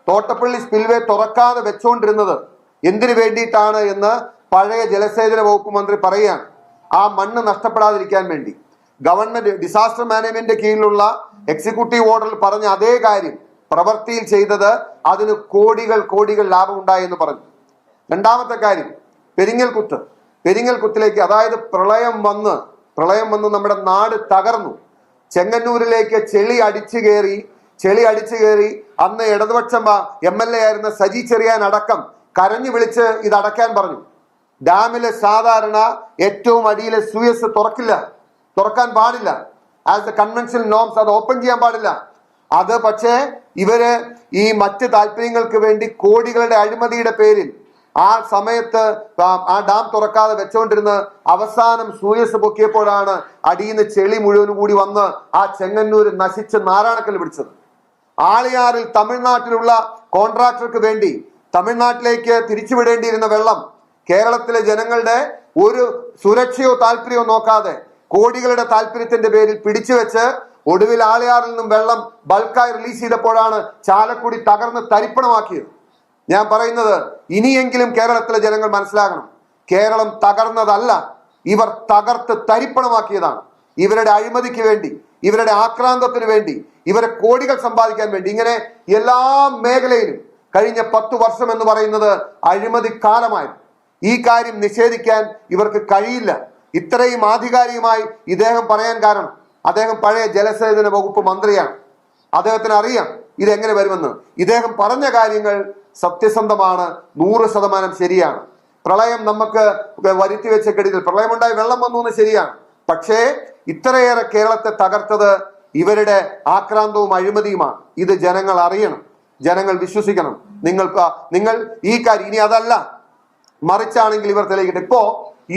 Thottappally spillway തുറക്കാതെ വെച്ചുകൊണ്ടിരുന്നത് എന്തിനു വേണ്ടിയിട്ടാണ് എന്ന് പഴയ ജലസേചന വകുപ്പ് മന്ത്രി പറയുകയാണ്. ആ മണ്ണ് നഷ്ടപ്പെടാതിരിക്കാൻ വേണ്ടി. ഗവൺമെന്റ് ഡിസാസ്റ്റർ മാനേജ്മെന്റ് കീഴിലുള്ള എക്സിക്യൂട്ടീവ് ഓർഡറിൽ പറഞ്ഞ അതേ കാര്യം പ്രവൃത്തിയിൽ ചെയ്തത് അതിന് കോടികൾ ലാഭം ഉണ്ടായി എന്ന് പറഞ്ഞു. രണ്ടാമത്തെ കാര്യം പെരിങ്ങൽകുത്തിലേക്ക്, അതായത് പ്രളയം വന്ന് നമ്മുടെ നാട് തകർന്നു. ചെങ്ങന്നൂരിലേക്ക് ചെളി അടിച്ചു കയറി അന്ന് ഇടതുപക്ഷ MLA ആയിരുന്ന സജി ചെറിയാൻ അടക്കം കരഞ്ഞു വിളിച്ച് ഇത് അടയ്ക്കാൻ പറഞ്ഞു. ഡാമിലെ സാധാരണ ഏറ്റവും അടിയിലെ സുയസ് തുറക്കാൻ പാടില്ല. ആസ് ദ കൺവെൻഷണൽ നോംസ് അത് ഓപ്പൺ ചെയ്യാൻ പാടില്ല. അത് പക്ഷേ ഇവര് ഈ മറ്റ് താല്പര്യങ്ങൾക്ക് വേണ്ടി കോടികളുടെ അഴിമതിയുടെ പേരിൽ ആ സമയത്ത് ആ ഡാം തുറക്കാതെ വെച്ചുകൊണ്ടിരുന്ന് അവസാനം സൂയസ് പൊക്കിയപ്പോഴാണ് അടിയിൽ നിന്ന് ചെളി മുഴുവനും കൂടി വന്ന് ആ ചെങ്ങന്നൂര് നശിച്ച് നാരായണക്കല്ല് പിടിച്ചത്. ആളിയാറിൽ തമിഴ്നാട്ടിലുള്ള കോൺട്രാക്ടർക്ക് വേണ്ടി തമിഴ്നാട്ടിലേക്ക് തിരിച്ചുവിടേണ്ടിയിരുന്ന വെള്ളം കേരളത്തിലെ ജനങ്ങളുടെ ഒരു സുരക്ഷയോ താല്പര്യമോ നോക്കാതെ കോടികളുടെ താല്പര്യത്തിന്റെ പേരിൽ പിടിച്ചുവെച്ച് ഒടുവിൽ ആളിയാറിൽ നിന്നും വെള്ളം ബൾക്കായി റിലീസ് ചെയ്തപ്പോഴാണ് ചാലക്കുടി തകർന്ന് തരിപ്പണമാക്കിയത്. ഞാൻ പറയുന്നത് ഇനിയെങ്കിലും കേരളത്തിലെ ജനങ്ങൾ മനസ്സിലാകണം. കേരളം തകർന്നതല്ല, ഇവർ തകർത്ത് തരിപ്പണമാക്കിയതാണ്. ഇവരുടെ അഴിമതിക്ക് വേണ്ടി, ഇവരുടെ ആക്രാന്തത്തിന് വേണ്ടി, ഇവരെ കോടികൾ സമ്പാദിക്കാൻ വേണ്ടി, ഇങ്ങനെ എല്ലാ മേഖലയിലും കഴിഞ്ഞ 10 വർഷം എന്ന് പറയുന്നത് അഴിമതി കാലമായിരുന്നു. ഈ കാര്യം നിഷേധിക്കാൻ ഇവർക്ക് കഴിയില്ല. ഇത്രയും ആധികാരികമായി ഇദ്ദേഹം പറയാൻ കാരണം അദ്ദേഹം പഴയ ജലസേചന വകുപ്പ് മന്ത്രിയാണ്. അദ്ദേഹത്തിന് അറിയാം ഇതെങ്ങനെ വരുമെന്ന്. ഇദ്ദേഹം പറഞ്ഞ കാര്യങ്ങൾ സത്യസന്ധമാണ്, 100% ശരിയാണ്. പ്രളയം നമുക്ക് വരുത്തി വെച്ച കെടുതിൽ പ്രളയമുണ്ടായി വെള്ളം വന്നു എന്ന് ശരിയാണ്. പക്ഷേ ഇത്രയേറെ കേരളത്തെ തകർത്തത് ഇവരുടെ ആക്രാന്തവും അഴിമതിയുമാണ്. ഇത് ജനങ്ങൾ അറിയണം, ജനങ്ങൾ വിശ്വസിക്കണം. നിങ്ങൾ ഈ കാര്യം ഇനി അതല്ല മറിച്ചാണെങ്കിൽ ഇവർ തെളിയിക്കട്ടെ. ഇപ്പോ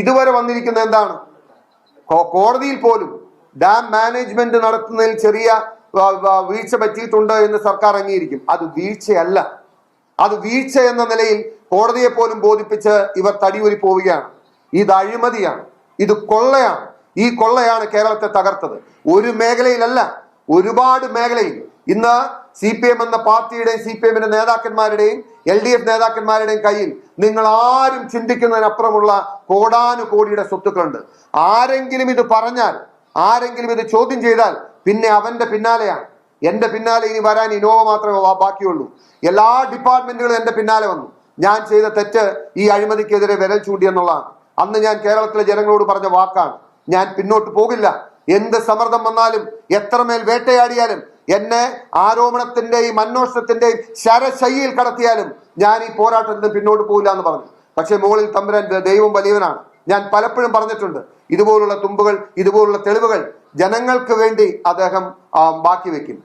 ഇതുവരെ വന്നിരിക്കുന്ന എന്താണ്? കോടതിയിൽ പോലും ഡാം മാനേജ്മെന്റ് നടത്തുന്നതിൽ ചെറിയ വീഴ്ച പറ്റിയിട്ടുണ്ട് എന്ന് സർക്കാർ അംഗീകരിക്കും. അത് വീഴ്ചയല്ല. അത് വീഴ്ച എന്ന നിലയിൽ കോടതിയെ പോലും ബോധിപ്പിച്ച് ഇവർ തടിയൂരി പോവുകയാണ്. ഇത് അഴിമതിയാണ്, ഇത് കൊള്ളയാണ്. ഈ കൊള്ളയാണ് കേരളത്തെ തകർത്തത്. ഒരു മേഖലയിലല്ല, ഒരുപാട് മേഖലയിൽ. ഇന്ന് CPM എന്ന പാർട്ടിയുടെയും CPM-ന്റെ നേതാക്കന്മാരുടെയും LDF നേതാക്കന്മാരുടെയും കയ്യിൽ നിങ്ങൾ ആരും ചിന്തിക്കുന്നതിനപ്പുറമുള്ള കോടാനുകോടിയുടെ സ്വത്തുക്കളുണ്ട്. ആരെങ്കിലും ഇത് പറഞ്ഞാൽ, ആരെങ്കിലും ഇത് ചോദ്യം ചെയ്താൽ പിന്നെ അവന്റെ പിന്നാലെയാണ്. എന്റെ പിന്നാലെ ഇനി വരാൻ ഇനോവ മാത്രമേ ബാക്കിയുള്ളൂ. എല്ലാ ഡിപ്പാർട്ട്മെന്റുകളും എന്റെ പിന്നാലെ വന്നു. ഞാൻ ചെയ്ത തെറ്റ് ഈ അഴിമതിക്കെതിരെ വിരൽ ചൂണ്ടി എന്നുള്ളതാണ്. അന്ന് ഞാൻ കേരളത്തിലെ ജനങ്ങളോട് പറഞ്ഞ വാക്കാണ്. ഞാൻ പിന്നോട്ട് പോകില്ല. എന്ത് സമ്മർദ്ദം വന്നാലും, എത്രമേൽ വേട്ടയാടിയാലും, എന്നെ ആരോപണത്തിന്റെയും അന്വേഷണത്തിന്റെയും ശരശയ്യയിൽ കടത്തിയാലും ഞാൻ ഈ പോരാട്ടത്തിന് പിന്നോട്ട് പോകില്ല എന്ന് പറഞ്ഞു. പക്ഷെ മുകളിൽ തമ്പുരാൻ ദൈവം വലിയവനാണ്. ഞാൻ പലപ്പോഴും പറഞ്ഞിട്ടുണ്ട്, ഇതുപോലുള്ള തുമ്പുകൾ, ഇതുപോലുള്ള തെളിവുകൾ ജനങ്ങൾക്ക് വേണ്ടി അദ്ദേഹം ബാക്കി വെക്കും.